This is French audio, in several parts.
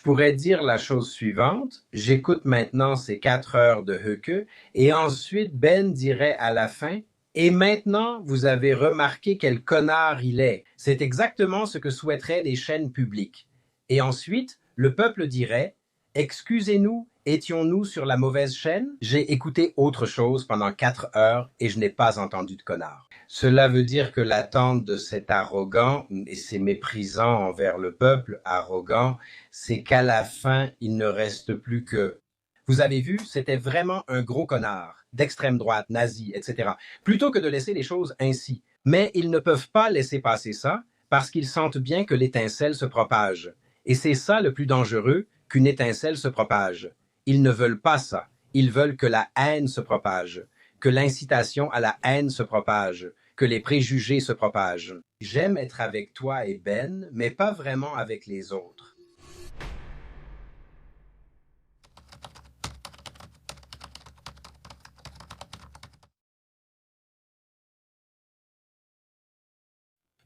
pourrais dire la chose suivante. J'écoute maintenant ces 4 heures de Höcke et ensuite Ben dirait à la fin, et maintenant vous avez remarqué quel connard il est. C'est exactement ce que souhaiteraient les chaînes publiques. Et ensuite, le peuple dirait, excusez-nous, étions-nous sur la mauvaise chaîne? J'ai écouté autre chose pendant 4 heures et je n'ai pas entendu de connard. Cela veut dire que l'attente de cet arrogant, et c'est méprisant envers le peuple arrogant, c'est qu'à la fin, il ne reste plus que... Vous avez vu, c'était vraiment un gros connard, d'extrême droite, nazi, etc. Plutôt que de laisser les choses ainsi. Mais ils ne peuvent pas laisser passer ça parce qu'ils sentent bien que l'étincelle se propage. Et c'est ça le plus dangereux, qu'une étincelle se propage. Ils ne veulent pas ça. Ils veulent que la haine se propage, que l'incitation à la haine se propage, que les préjugés se propagent. J'aime être avec toi et Ben, mais pas vraiment avec les autres.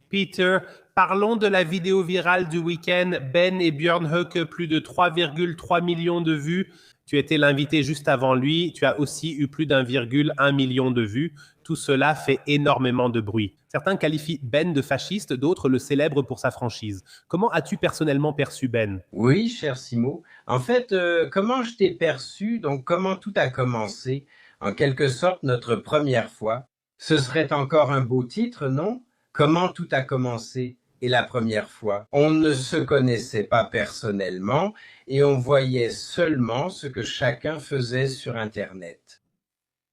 Peter, parlons de la vidéo virale du week-end. Ben et Björn Höcke, plus de 3,3 millions de vues. Tu étais l'invité juste avant lui. Tu as aussi eu plus d'1,1 million de vues. Tout cela fait énormément de bruit. Certains qualifient Ben de fasciste, d'autres le célèbrent pour sa franchise. Comment as-tu personnellement perçu Ben? Oui, cher Simo. En fait, comment je t'ai perçu, donc comment tout a commencé, en quelque sorte notre première fois, ce serait encore un beau titre, non? Comment tout a commencé et la première fois. On ne se connaissait pas personnellement et on voyait seulement ce que chacun faisait sur Internet.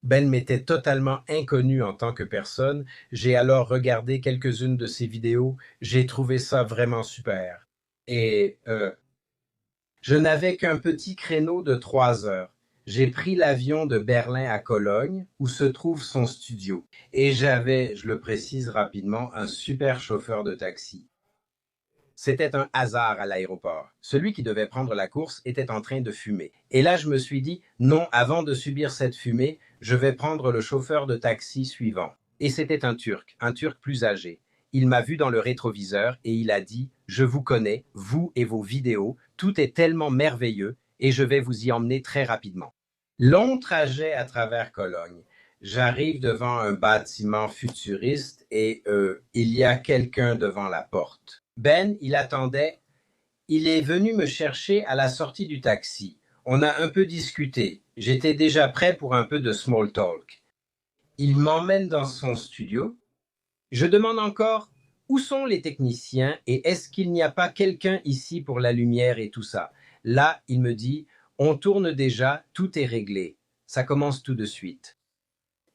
Ben m'était totalement inconnu en tant que personne. J'ai alors regardé quelques-unes de ses vidéos. J'ai trouvé ça vraiment super. Et je n'avais qu'un petit créneau de 3 heures. J'ai pris l'avion de Berlin à Cologne, où se trouve son studio. Et j'avais, je le précise rapidement, un super chauffeur de taxi. C'était un hasard à l'aéroport. Celui qui devait prendre la course était en train de fumer. Et là, je me suis dit, non, avant de subir cette fumée, je vais prendre le chauffeur de taxi suivant. Et c'était un Turc plus âgé. Il m'a vu dans le rétroviseur et il a dit, je vous connais, vous et vos vidéos, tout est tellement merveilleux et je vais vous y emmener très rapidement. Long trajet à travers Cologne. J'arrive devant un bâtiment futuriste et il y a quelqu'un devant la porte. Ben, il attendait. Il est venu me chercher à la sortie du taxi. On a un peu discuté. J'étais déjà prêt pour un peu de small talk. Il m'emmène dans son studio. Je demande encore où sont les techniciens et est-ce qu'il n'y a pas quelqu'un ici pour la lumière et tout ça. Là, il me dit, on tourne déjà, tout est réglé. Ça commence tout de suite.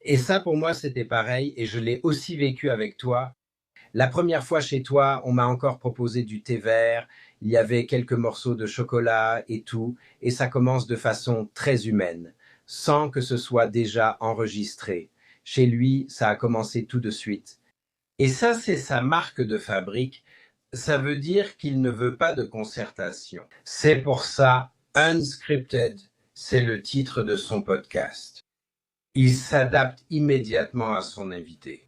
Et ça, pour moi, c'était pareil et je l'ai aussi vécu avec toi. La première fois chez toi, on m'a encore proposé du thé vert, il y avait quelques morceaux de chocolat et tout, et ça commence de façon très humaine, sans que ce soit déjà enregistré. Chez lui, ça a commencé tout de suite. Et ça, c'est sa marque de fabrique. Ça veut dire qu'il ne veut pas de concertation. C'est pour ça, Unscripted, c'est le titre de son podcast. Il s'adapte immédiatement à son invité.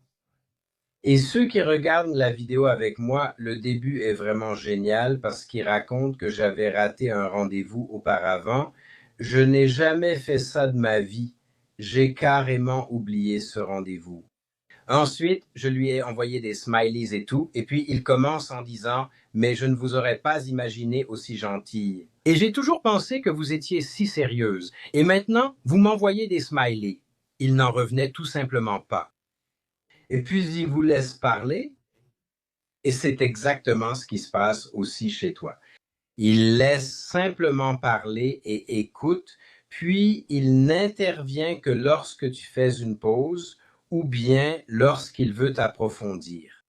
Et ceux qui regardent la vidéo avec moi, le début est vraiment génial parce qu'il raconte que j'avais raté un rendez-vous auparavant. Je n'ai jamais fait ça de ma vie. J'ai carrément oublié ce rendez-vous. Ensuite, je lui ai envoyé des smileys et tout, et puis il commence en disant « Mais je ne vous aurais pas imaginé aussi gentille. Et j'ai toujours pensé que vous étiez si sérieuse. Et maintenant, vous m'envoyez des smileys. » Il n'en revenait tout simplement pas. Et puis il vous laisse parler, et c'est exactement ce qui se passe aussi chez toi. Il laisse simplement parler et écoute, puis il n'intervient que lorsque tu fais une pause ou bien lorsqu'il veut approfondir.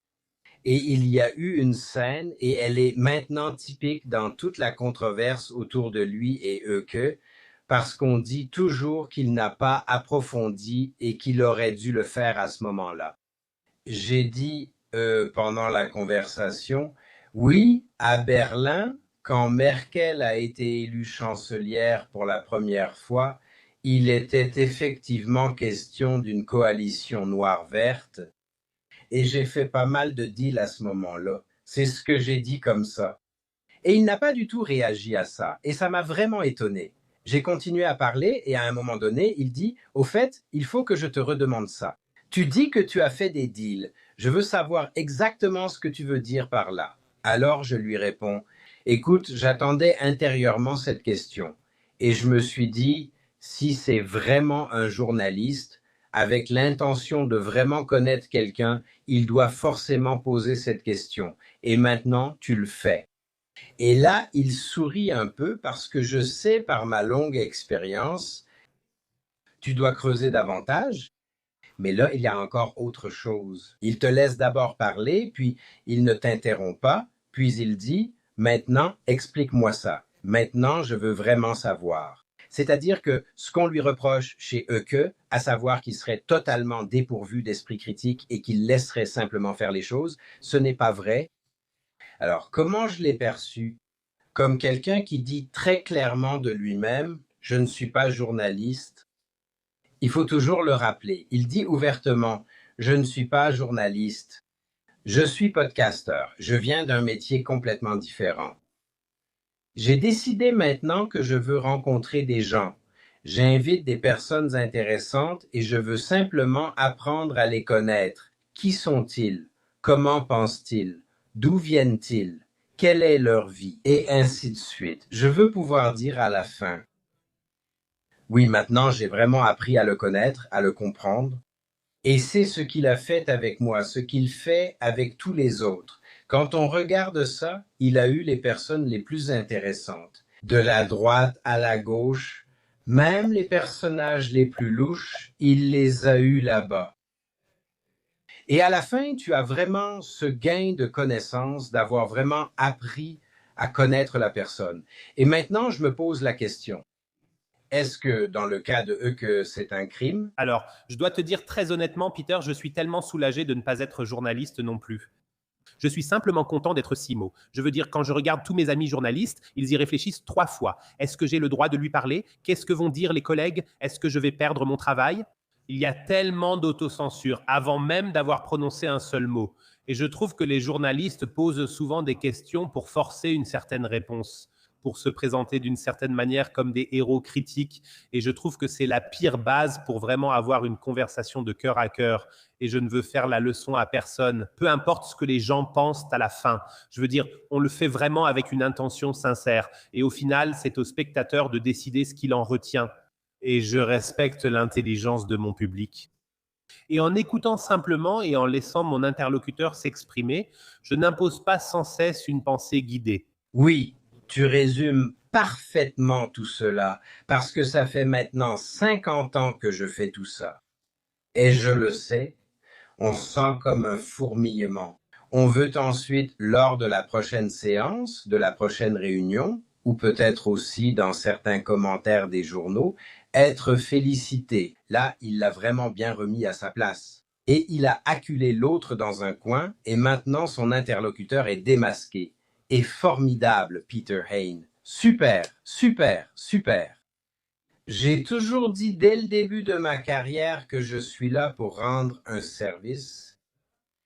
Et il y a eu une scène, et elle est maintenant typique dans toute la controverse autour de lui et Euke, parce qu'on dit toujours qu'il n'a pas approfondi et qu'il aurait dû le faire à ce moment-là. J'ai dit pendant la conversation, oui, à Berlin, quand Merkel a été élue chancelière pour la première fois, il était effectivement question d'une coalition noire-verte et j'ai fait pas mal de deals à ce moment-là. C'est ce que j'ai dit comme ça. Et il n'a pas du tout réagi à ça, et ça m'a vraiment étonné. J'ai continué à parler, et à un moment donné, il dit, au fait, il faut que je te redemande ça. Tu dis que tu as fait des deals. Je veux savoir exactement ce que tu veux dire par là. Alors je lui réponds, écoute, j'attendais intérieurement cette question. Et je me suis dit, si c'est vraiment un journaliste, avec l'intention de vraiment connaître quelqu'un, il doit forcément poser cette question. Et maintenant, tu le fais. Et là, il sourit un peu parce que je sais par ma longue expérience, tu dois creuser davantage. Mais là, il y a encore autre chose. Il te laisse d'abord parler, puis il ne t'interrompt pas, puis il dit, maintenant, explique-moi ça. Maintenant, je veux vraiment savoir. C'est-à-dire que ce qu'on lui reproche chez Eucke, à savoir qu'il serait totalement dépourvu d'esprit critique et qu'il laisserait simplement faire les choses, ce n'est pas vrai. Alors, comment je l'ai perçu? Comme quelqu'un qui dit très clairement de lui-même, je ne suis pas journaliste. Il faut toujours le rappeler. Il dit ouvertement, je ne suis pas journaliste, je suis podcasteur. Je viens d'un métier complètement différent. J'ai décidé maintenant que je veux rencontrer des gens. J'invite des personnes intéressantes et je veux simplement apprendre à les connaître. Qui sont-ils? Comment pensent-ils? D'où viennent-ils? Quelle est leur vie? Et ainsi de suite. Je veux pouvoir dire à la fin, oui, maintenant j'ai vraiment appris à le connaître, à le comprendre. Et c'est ce qu'il a fait avec moi, ce qu'il fait avec tous les autres. Quand on regarde ça, il a eu les personnes les plus intéressantes. De la droite à la gauche, même les personnages les plus louches, il les a eus là-bas. Et à la fin, tu as vraiment ce gain de connaissance, d'avoir vraiment appris à connaître la personne. Et maintenant, je me pose la question. Est-ce que dans le cas de eux que c'est un crime? Alors, je dois te dire très honnêtement, Peter, je suis tellement soulagé de ne pas être journaliste non plus. Je suis simplement content d'être Simo. Je veux dire, quand je regarde tous mes amis journalistes, ils y réfléchissent 3 fois. Est-ce que j'ai le droit de lui parler? Qu'est-ce que vont dire les collègues? Est-ce que je vais perdre mon travail? Il y a tellement d'autocensure avant même d'avoir prononcé un seul mot. Et je trouve que les journalistes posent souvent des questions pour forcer une certaine réponse, pour se présenter d'une certaine manière comme des héros critiques. Et je trouve que c'est la pire base pour vraiment avoir une conversation de cœur à cœur. Et je ne veux faire la leçon à personne, peu importe ce que les gens pensent à la fin. Je veux dire, on le fait vraiment avec une intention sincère. Et au final, c'est au spectateur de décider ce qu'il en retient. Et je respecte l'intelligence de mon public. Et en écoutant simplement et en laissant mon interlocuteur s'exprimer, je n'impose pas sans cesse une pensée guidée. Oui, tu résumes parfaitement tout cela, parce que ça fait maintenant 50 ans que je fais tout ça. Et je le sais, on sent comme un fourmillement. On veut ensuite, lors de la prochaine séance, de la prochaine réunion, ou peut-être aussi dans certains commentaires des journaux, être félicité. Là, il l'a vraiment bien remis à sa place. Et il a acculé l'autre dans un coin, et maintenant son interlocuteur est démasqué. Et formidable, Peter Hain. Super, super, super. J'ai toujours dit dès le début de ma carrière que je suis là pour rendre un service,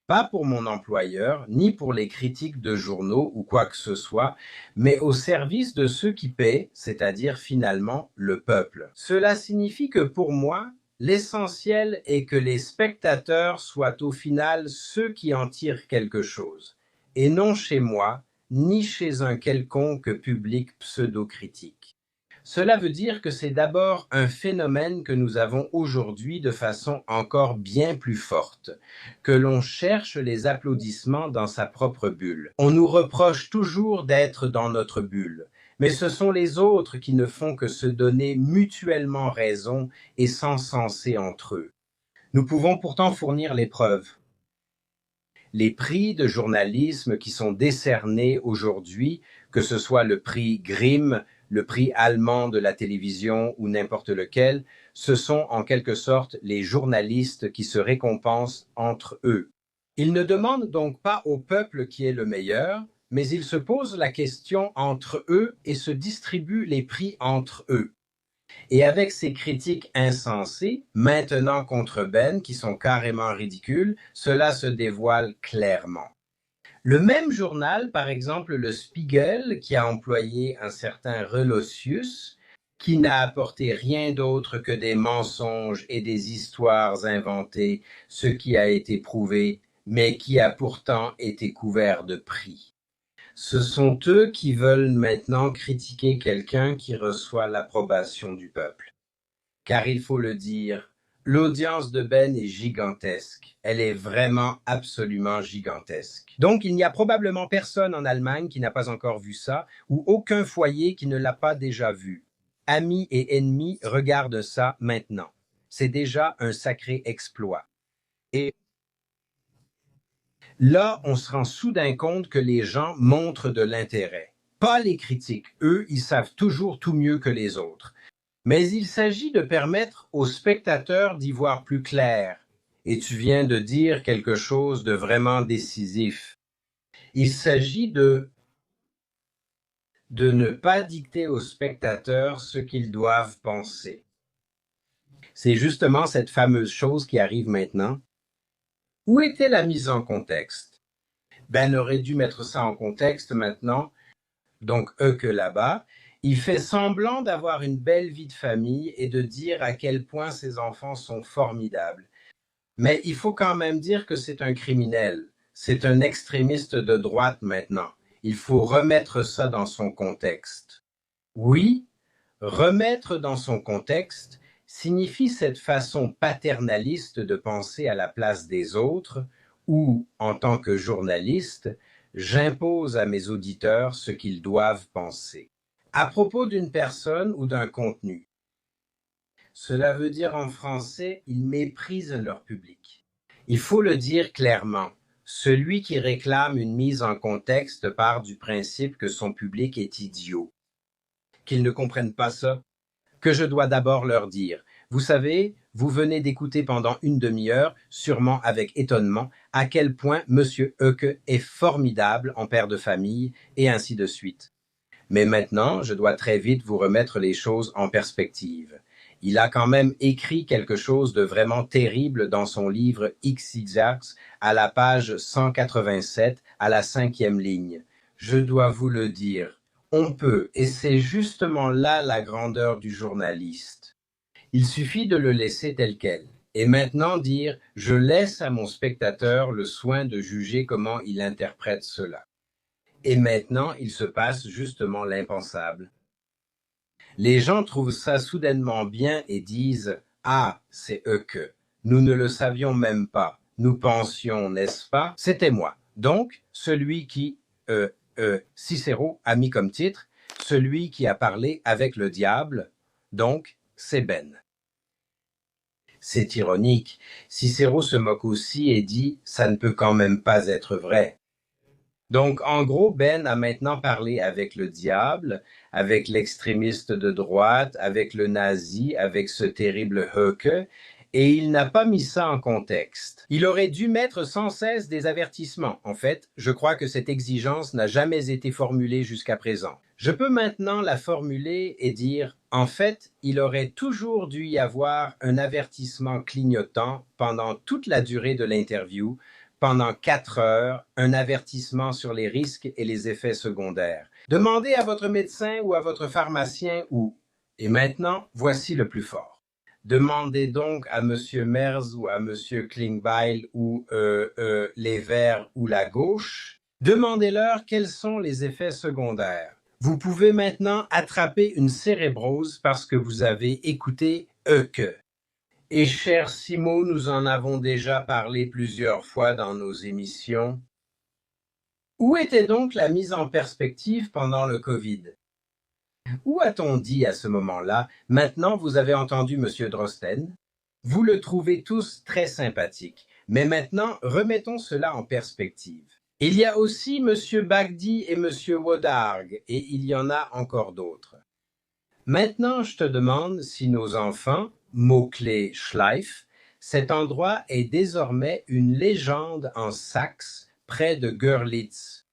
pas pour mon employeur, ni pour les critiques de journaux ou quoi que ce soit, mais au service de ceux qui paient, c'est-à-dire finalement le peuple. Cela signifie que pour moi, l'essentiel est que les spectateurs soient au final ceux qui en tirent quelque chose, et non chez moi, ni chez un quelconque public pseudo-critique. Cela veut dire que c'est d'abord un phénomène que nous avons aujourd'hui de façon encore bien plus forte, que l'on cherche les applaudissements dans sa propre bulle. On nous reproche toujours d'être dans notre bulle, mais ce sont les autres qui ne font que se donner mutuellement raison et s'encenser entre eux. Nous pouvons pourtant fournir les preuves. Les prix de journalisme qui sont décernés aujourd'hui, que ce soit le prix Grimm, le prix allemand de la télévision ou n'importe lequel, ce sont en quelque sorte les journalistes qui se récompensent entre eux. Ils ne demandent donc pas au peuple qui est le meilleur, mais ils se posent la question entre eux et se distribuent les prix entre eux. Et avec ces critiques insensées, maintenant contre Ben, qui sont carrément ridicules, cela se dévoile clairement. Le même journal, par exemple le Spiegel, qui a employé un certain Relotius, qui n'a apporté rien d'autre que des mensonges et des histoires inventées, ce qui a été prouvé, mais qui a pourtant été couvert de prix. Ce sont eux qui veulent maintenant critiquer quelqu'un qui reçoit l'approbation du peuple. Car il faut le dire, l'audience de Ben est gigantesque. Elle est vraiment absolument gigantesque. Donc il n'y a probablement personne en Allemagne qui n'a pas encore vu ça, ou aucun foyer qui ne l'a pas déjà vu. Amis et ennemis regardent ça maintenant. C'est déjà un sacré exploit. Et là, on se rend soudain compte que les gens montrent de l'intérêt. Pas les critiques. Eux, ils savent toujours tout mieux que les autres. Mais il s'agit de permettre aux spectateurs d'y voir plus clair. Et tu viens de dire quelque chose de vraiment décisif. Il s'agit de ne pas dicter aux spectateurs ce qu'ils doivent penser. C'est justement cette fameuse chose qui arrive maintenant. Où était la mise en contexte? Ben aurait dû mettre ça en contexte maintenant. Donc eux que là-bas, il fait semblant d'avoir une belle vie de famille et de dire à quel point ses enfants sont formidables. Mais il faut quand même dire que c'est un criminel, c'est un extrémiste de droite maintenant. Il faut remettre ça dans son contexte. Oui, remettre dans son contexte signifie cette façon paternaliste de penser à la place des autres où, en tant que journaliste, j'impose à mes auditeurs ce qu'ils doivent penser. À propos d'une personne ou d'un contenu, cela veut dire en français, ils méprisent leur public. Il faut le dire clairement, celui qui réclame une mise en contexte part du principe que son public est idiot, qu'ils ne comprennent pas ça, que je dois d'abord leur dire. Vous savez, vous venez d'écouter pendant une demi-heure, sûrement avec étonnement, à quel point Monsieur Eucke est formidable en père de famille, et ainsi de suite. Mais maintenant, je dois très vite vous remettre les choses en perspective. Il a quand même écrit quelque chose de vraiment terrible dans son livre X-Zigzags à la page 187, à la 5e ligne. Je dois vous le dire. On peut, et c'est justement là la grandeur du journaliste. Il suffit de le laisser tel quel. Et maintenant dire, je laisse à mon spectateur le soin de juger comment il interprète cela. Et maintenant, il se passe justement l'impensable. Les gens trouvent ça soudainement bien et disent « Ah, c'est Eucke. Nous ne le savions même pas. Nous pensions, n'est-ce pas? C'était moi. » Donc, celui qui, Cicéro a mis comme titre, celui qui a parlé avec le diable, donc c'est Ben. C'est ironique. Cicéro se moque aussi et dit « Ça ne peut quand même pas être vrai. » Donc, en gros, Ben a maintenant parlé avec le diable, avec l'extrémiste de droite, avec le nazi, avec ce terrible Höcke, et il n'a pas mis ça en contexte. Il aurait dû mettre sans cesse des avertissements. En fait, je crois que cette exigence n'a jamais été formulée jusqu'à présent. Je peux maintenant la formuler et dire, en fait, il aurait toujours dû y avoir un avertissement clignotant pendant toute la durée de l'interview, pendant 4 heures, un avertissement sur les risques et les effets secondaires. Demandez à votre médecin ou à votre pharmacien ou... Et maintenant, voici le plus fort. Demandez donc à Monsieur Merz ou à Monsieur Klingbeil ou les Verts ou la gauche. Demandez-leur quels sont les effets secondaires. Vous pouvez maintenant attraper une cérébrose parce que vous avez écouté Eucke. Et cher Simo, nous en avons déjà parlé plusieurs fois dans nos émissions. Où était donc la mise en perspective pendant le Covid? Où a-t-on dit à ce moment-là, maintenant vous avez entendu Monsieur Drosten? Vous le trouvez tous très sympathique. Mais maintenant, remettons cela en perspective. Il y a aussi Monsieur Bagdi et Monsieur Wodarg, et il y en a encore d'autres. Maintenant, je te demande si nos enfants, mot-clé Schleif, cet endroit est désormais une légende en Saxe, près de Görlitz.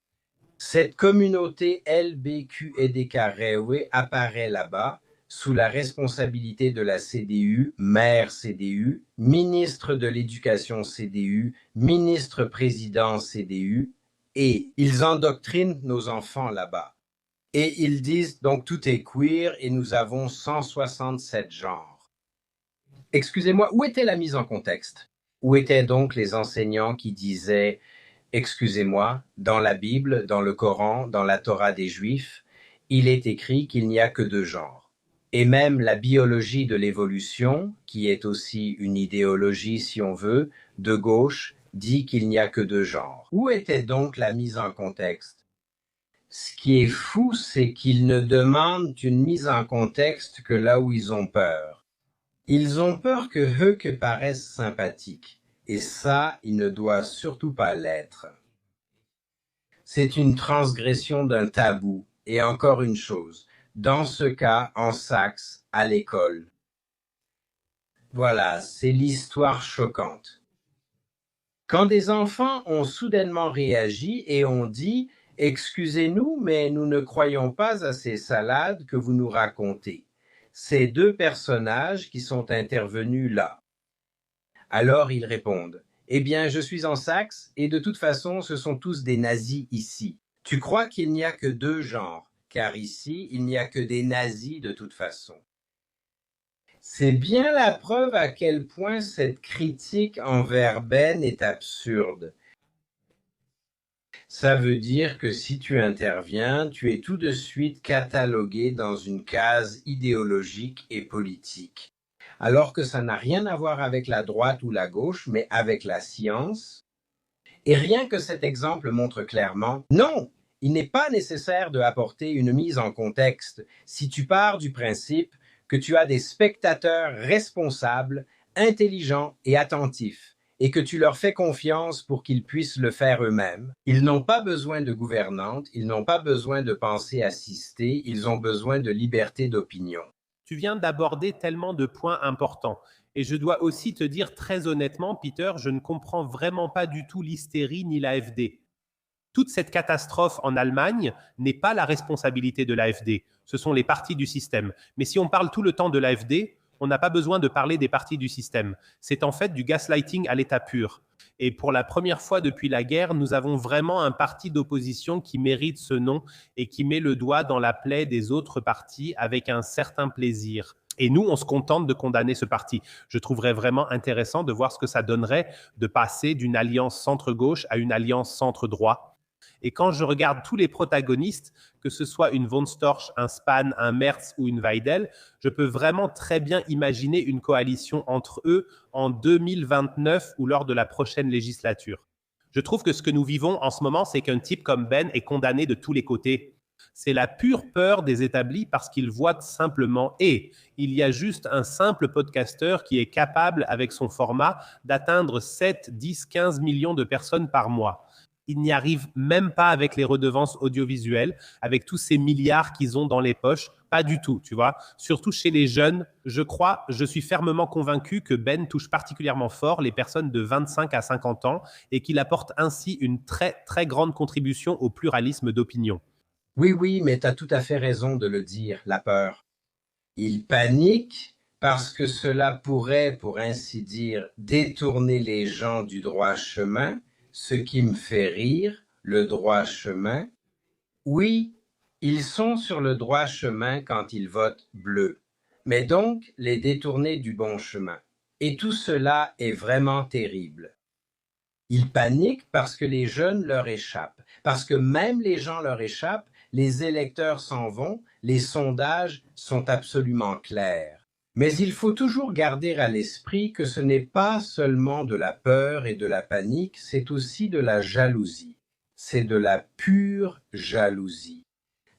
Cette communauté LBQEDK-Rewe apparaît là-bas, sous la responsabilité de la CDU, maire CDU, ministre de l'Éducation CDU, ministre-président CDU, Et ils endoctrinent nos enfants là-bas. Et ils disent donc tout est queer et nous avons 167 genres. Excusez-moi, où était la mise en contexte? Où étaient donc les enseignants qui disaient excusez-moi, dans la Bible, dans le Coran, dans la Torah des Juifs, il est écrit qu'il n'y a que deux genres. Et même la biologie de l'évolution, qui est aussi une idéologie, si on veut, de gauche, dit qu'il n'y a que deux genres. Où était donc la mise en contexte? Ce qui est fou, c'est qu'ils ne demandent une mise en contexte que là où ils ont peur. Ils ont peur que Huck paraisse sympathique. Et ça, il ne doit surtout pas l'être. C'est une transgression d'un tabou. Et encore une chose, dans ce cas, en Saxe, à l'école. Voilà, c'est l'histoire choquante. Quand des enfants ont soudainement réagi et ont dit « Excusez-nous, mais nous ne croyons pas à ces salades que vous nous racontez. » Ces deux personnages qui sont intervenus là. Alors ils répondent « Eh bien, je suis en Saxe, et de toute façon, ce sont tous des nazis ici. Tu crois qu'il n'y a que deux genres, car ici, il n'y a que des nazis de toute façon. » C'est bien la preuve à quel point cette critique envers Ben est absurde. Ça veut dire que si tu interviens, tu es tout de suite catalogué dans une case idéologique et politique. Alors que ça n'a rien à voir avec la droite ou la gauche, mais avec la science. Et rien que cet exemple montre clairement, non, il n'est pas nécessaire de apporter une mise en contexte si tu pars du principe que tu as des spectateurs responsables, intelligents et attentifs, et que tu leur fais confiance pour qu'ils puissent le faire eux-mêmes. Ils n'ont pas besoin de gouvernante, ils n'ont pas besoin de pensée assistée, ils ont besoin de liberté d'opinion. Tu viens d'aborder tellement de points importants. Et je dois aussi te dire très honnêtement, Peter, je ne comprends vraiment pas du tout l'hystérie ni l'AfD. Toute cette catastrophe en Allemagne n'est pas la responsabilité de l'AfD. Ce sont les partis du système. Mais si on parle tout le temps de l'AfD, on n'a pas besoin de parler des partis du système. C'est en fait du gaslighting à l'état pur. Et pour la première fois depuis la guerre, nous avons vraiment un parti d'opposition qui mérite ce nom et qui met le doigt dans la plaie des autres partis avec un certain plaisir. Et nous, on se contente de condamner ce parti. Je trouverais vraiment intéressant de voir ce que ça donnerait de passer d'une alliance centre-gauche à une alliance centre-droit. Et quand je regarde tous les protagonistes, que ce soit une von Storch, un Spahn, un Merz ou une Weidel, je peux vraiment très bien imaginer une coalition entre eux en 2029 ou lors de la prochaine législature. Je trouve que ce que nous vivons en ce moment, c'est qu'un type comme Ben est condamné de tous les côtés. C'est la pure peur des établis parce qu'ils voient simplement et il y a juste un simple podcasteur qui est capable, avec son format, d'atteindre 7, 10, 15 millions de personnes par mois. Ils n'y arrivent même pas avec les redevances audiovisuelles, avec tous ces milliards qu'ils ont dans les poches. Pas du tout, tu vois. Surtout chez les jeunes, je suis fermement convaincu que Ben touche particulièrement fort les personnes de 25 à 50 ans et qu'il apporte ainsi une très, très grande contribution au pluralisme d'opinion. Oui, mais tu as tout à fait raison de le dire, la peur. Ils paniquent parce que cela pourrait, pour ainsi dire, détourner les gens du droit chemin, ce qui me fait rire, le droit chemin. Oui, ils sont sur le droit chemin quand ils votent bleu, mais donc les détourner du bon chemin. Et tout cela est vraiment terrible. Ils paniquent parce que les jeunes leur échappent, parce que même les gens leur échappent, les électeurs s'en vont, les sondages sont absolument clairs. Mais il faut toujours garder à l'esprit que ce n'est pas seulement de la peur et de la panique, c'est aussi de la jalousie. C'est de la pure jalousie.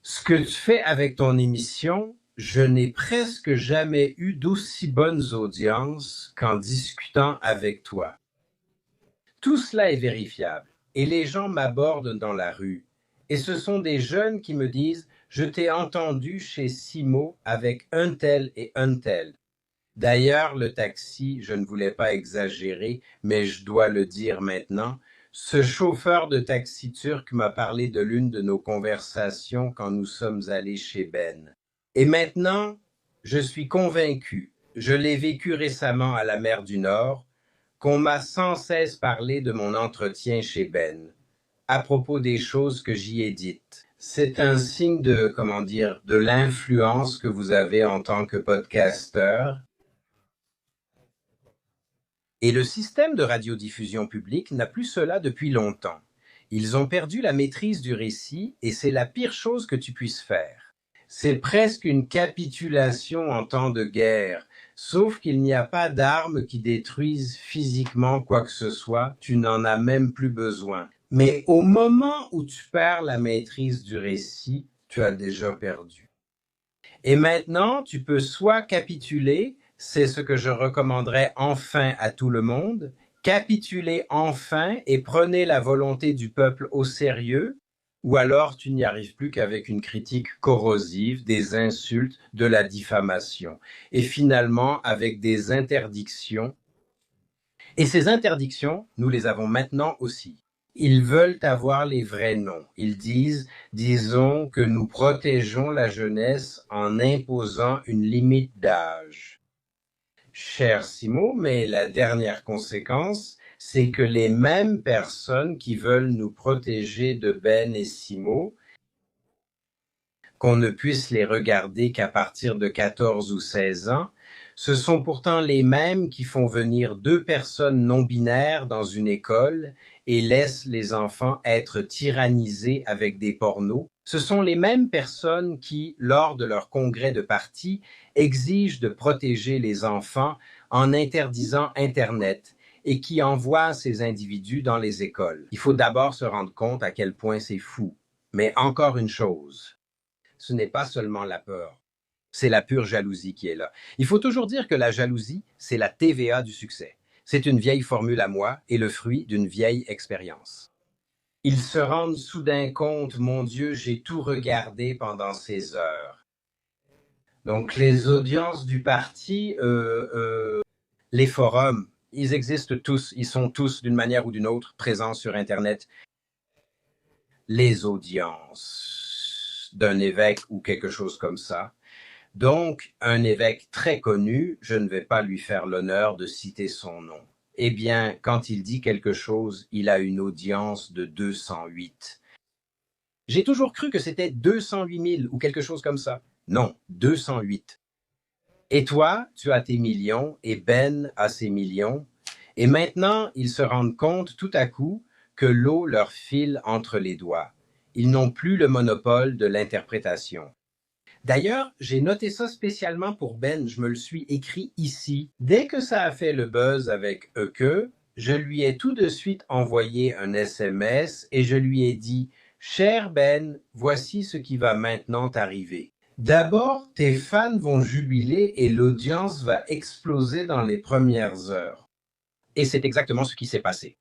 Ce que tu fais avec ton émission, je n'ai presque jamais eu d'aussi bonnes audiences qu'en discutant avec toi. Tout cela est vérifiable et les gens m'abordent dans la rue. Et ce sont des jeunes qui me disent « Je t'ai entendu chez Simo avec un tel et un tel ». D'ailleurs, le taxi, je ne voulais pas exagérer, mais je dois le dire maintenant, ce chauffeur de taxi turc m'a parlé de l'une de nos conversations quand nous sommes allés chez Ben. Et maintenant, je suis convaincu, je l'ai vécu récemment à la mer du Nord, qu'on m'a sans cesse parlé de mon entretien chez Ben. à propos des choses que j'y ai dites. C'est un signe de, comment dire, de l'influence que vous avez en tant que podcasteur. Et le système de radiodiffusion publique n'a plus cela depuis longtemps. Ils ont perdu la maîtrise du récit et c'est la pire chose que tu puisses faire. C'est presque une capitulation en temps de guerre, sauf qu'il n'y a pas d'armes qui détruisent physiquement quoi que ce soit, tu n'en as même plus besoin. Mais au moment où tu perds la maîtrise du récit, tu as déjà perdu. Et maintenant, tu peux soit capituler, c'est ce que je recommanderais enfin à tout le monde, capitulez enfin et prenez la volonté du peuple au sérieux, ou alors tu n'y arrives plus qu'avec une critique corrosive, des insultes, de la diffamation, et finalement avec des interdictions. Et ces interdictions, nous les avons maintenant aussi. Ils veulent avoir les vrais noms. Ils disent, disons que nous protégeons la jeunesse en imposant une limite d'âge. Cher Simo, mais la dernière conséquence, c'est que les mêmes personnes qui veulent nous protéger de Ben et Simo, qu'on ne puisse les regarder qu'à partir de 14 ou 16 ans, ce sont pourtant les mêmes qui font venir 2 personnes non-binaires dans une école et laissent les enfants être tyrannisés avec des pornos. Ce sont les mêmes personnes qui, lors de leur congrès de parti, exigent de protéger les enfants en interdisant Internet et qui envoient ces individus dans les écoles. Il faut d'abord se rendre compte à quel point c'est fou. Mais encore une chose, ce n'est pas seulement la peur. C'est la pure jalousie qui est là. Il faut toujours dire que la jalousie, c'est la TVA du succès. C'est une vieille formule à moi et le fruit d'une vieille expérience. Ils se rendent soudain compte, mon Dieu, j'ai tout regardé pendant ces heures. Donc les audiences du parti, les forums, ils existent tous, ils sont tous d'une manière ou d'une autre présents sur Internet. Les audiences d'un évêque ou quelque chose comme ça. Donc, un évêque très connu, je ne vais pas lui faire l'honneur de citer son nom. Eh bien, quand il dit quelque chose, il a une audience de 208. J'ai toujours cru que c'était 208 000 ou quelque chose comme ça. Non, 208. Et toi, tu as tes millions et Ben a ses millions. Et maintenant, ils se rendent compte tout à coup que l'eau leur file entre les doigts. Ils n'ont plus le monopole de l'interprétation. D'ailleurs, j'ai noté ça spécialement pour Ben, je me le suis écrit ici. Dès que ça a fait le buzz avec Eke, je lui ai tout de suite envoyé un SMS et je lui ai dit « Cher Ben, voici ce qui va maintenant t'arriver. D'abord, tes fans vont jubiler et l'audience va exploser dans les premières heures. » Et c'est exactement ce qui s'est passé.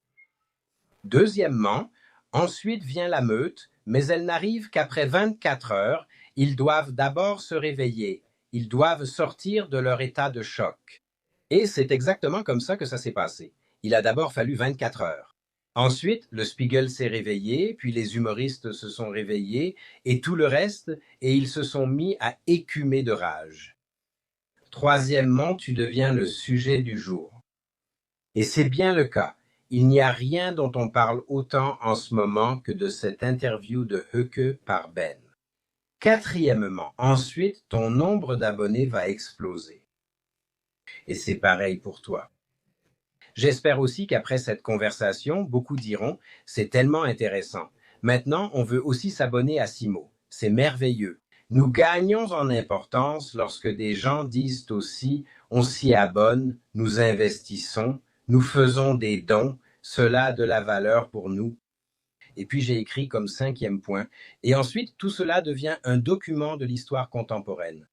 Deuxièmement, ensuite vient la meute, mais elle n'arrive qu'après 24 heures. Ils doivent d'abord se réveiller. Ils doivent sortir de leur état de choc. Et c'est exactement comme ça que ça s'est passé. Il a d'abord fallu 24 heures. Ensuite, le Spiegel s'est réveillé, puis les humoristes se sont réveillés, et tout le reste, et ils se sont mis à écumer de rage. Troisièmement, tu deviens le sujet du jour. Et c'est bien le cas. Il n'y a rien dont on parle autant en ce moment que de cette interview de Eke par Ben. Quatrièmement, ensuite, ton nombre d'abonnés va exploser. Et c'est pareil pour toi. J'espère aussi qu'après cette conversation, beaucoup diront « c'est tellement intéressant. Maintenant, on veut aussi s'abonner à Simo. C'est merveilleux. » Nous gagnons en importance lorsque des gens disent aussi « on s'y abonne, nous investissons, nous faisons des dons, cela a de la valeur pour nous. » Et puis j'ai écrit comme 5e point. Et ensuite, tout cela devient un document de l'histoire contemporaine.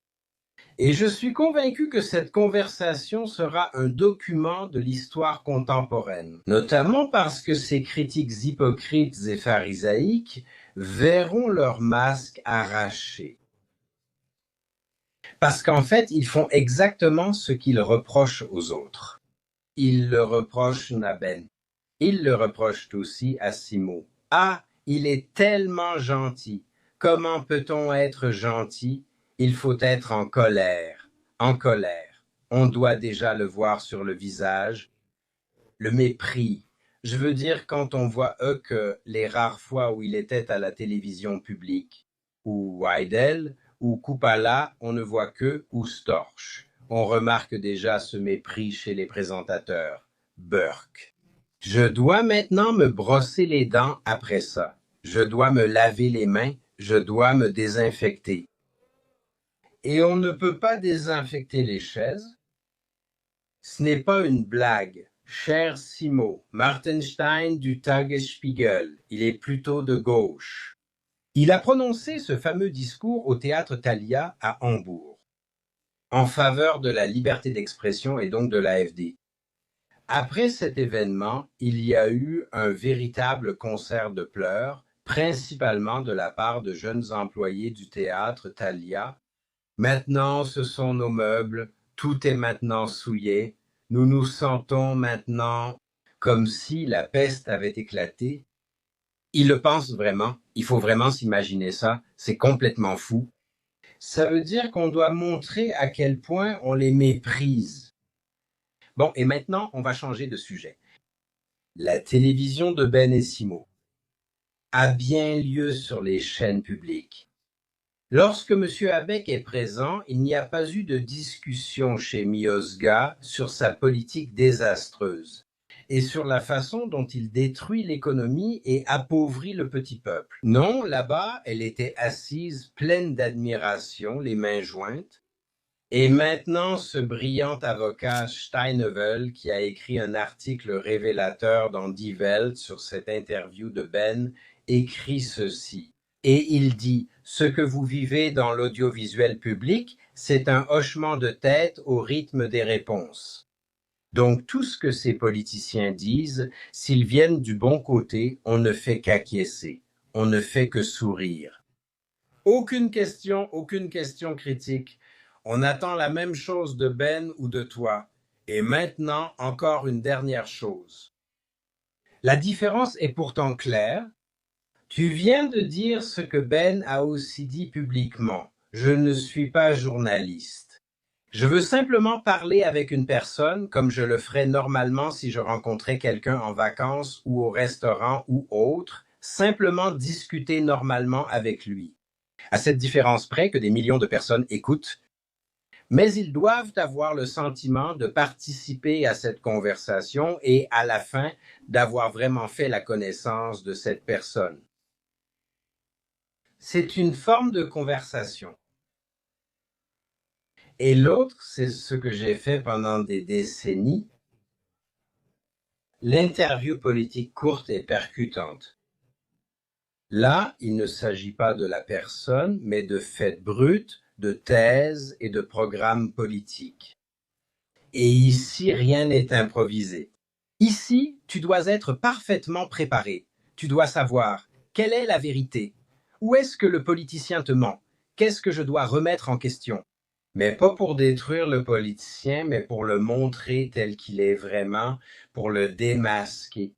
Et je suis convaincu que cette conversation sera un document de l'histoire contemporaine, notamment parce que ces critiques hypocrites et pharisaïques verront leur masque arraché. Parce qu'en fait, ils font exactement ce qu'ils reprochent aux autres. Ils le reprochent à Ben. Ils le reprochent aussi à Simo. Ah, il est tellement gentil. Comment peut-on être gentil? Il faut être en colère. En colère. On doit déjà le voir sur le visage. Le mépris, Je veux dire, quand on voit Huck les rares fois où il était à la télévision publique, ou Weidel, ou Kupala, on ne voit que ou Storch. On remarque déjà ce mépris chez les présentateurs. Burke. Je dois maintenant me brosser les dents après ça. Je dois me laver les mains. Je dois me désinfecter. Et on ne peut pas désinfecter les chaises. Ce n'est pas une blague. Cher Simo, Martenstein du Tagesspiegel, il est plutôt de gauche. Il a prononcé ce fameux discours au théâtre Thalia à Hambourg, en faveur de la liberté d'expression et donc de l'AfD. Après cet événement, il y a eu un véritable concert de pleurs, principalement de la part de jeunes employés du théâtre Thalia. Maintenant, ce sont nos meubles, tout est maintenant souillé, nous nous sentons maintenant comme si la peste avait éclaté. Il le pense vraiment, il faut vraiment s'imaginer ça, c'est complètement fou. Ça veut dire qu'on doit montrer à quel point on les méprise. Bon, et maintenant, on va changer de sujet. La télévision de Ben et Simo a bien lieu sur les chaînes publiques. Lorsque M. Habeck est présent, il n'y a pas eu de discussion chez Miosga sur sa politique désastreuse et sur la façon dont il détruit l'économie et appauvrit le petit peuple. Non, là-bas, elle était assise pleine d'admiration, les mains jointes. Et maintenant, ce brillant avocat Steinheuvel, qui a écrit un article révélateur dans Die Welt sur cette interview de Ben, écrit ceci. Et il dit, ce que vous vivez dans l'audiovisuel public, c'est un hochement de tête au rythme des réponses. Donc tout ce que ces politiciens disent, s'ils viennent du bon côté, on ne fait qu'acquiescer, on ne fait que sourire. Aucune question critique. On attend la même chose de Ben ou de toi. Et maintenant, encore une dernière chose. La différence est pourtant claire. Tu viens de dire ce que Ben a aussi dit publiquement. Je ne suis pas journaliste. Je veux simplement parler avec une personne comme je le ferais normalement si je rencontrais quelqu'un en vacances ou au restaurant ou autre, simplement discuter normalement avec lui. À cette différence près que des millions de personnes écoutent, mais ils doivent avoir le sentiment de participer à cette conversation et à la fin d'avoir vraiment fait la connaissance de cette personne. C'est une forme de conversation. Et l'autre, c'est ce que j'ai fait pendant des décennies, l'interview politique courte et percutante. Là, il ne s'agit pas de la personne, mais de faits bruts, de thèses et de programmes politiques. Et ici, rien n'est improvisé. Ici, tu dois être parfaitement préparé. Tu dois savoir quelle est la vérité. Où est-ce que le politicien te ment? Qu'est-ce que je dois remettre en question? Mais pas pour détruire le politicien, mais pour le montrer tel qu'il est vraiment, pour le démasquer.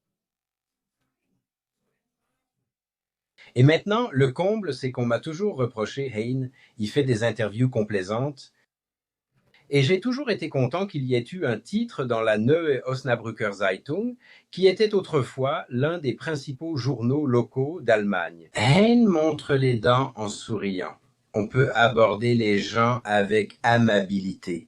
Et maintenant, le comble, c'est qu'on m'a toujours reproché, Hein, il fait des interviews complaisantes. Et j'ai toujours été content qu'il y ait eu un titre dans la Neue Osnabrücker Zeitung, qui était autrefois l'un des principaux journaux locaux d'Allemagne. Hein montre les dents en souriant. On peut aborder les gens avec amabilité.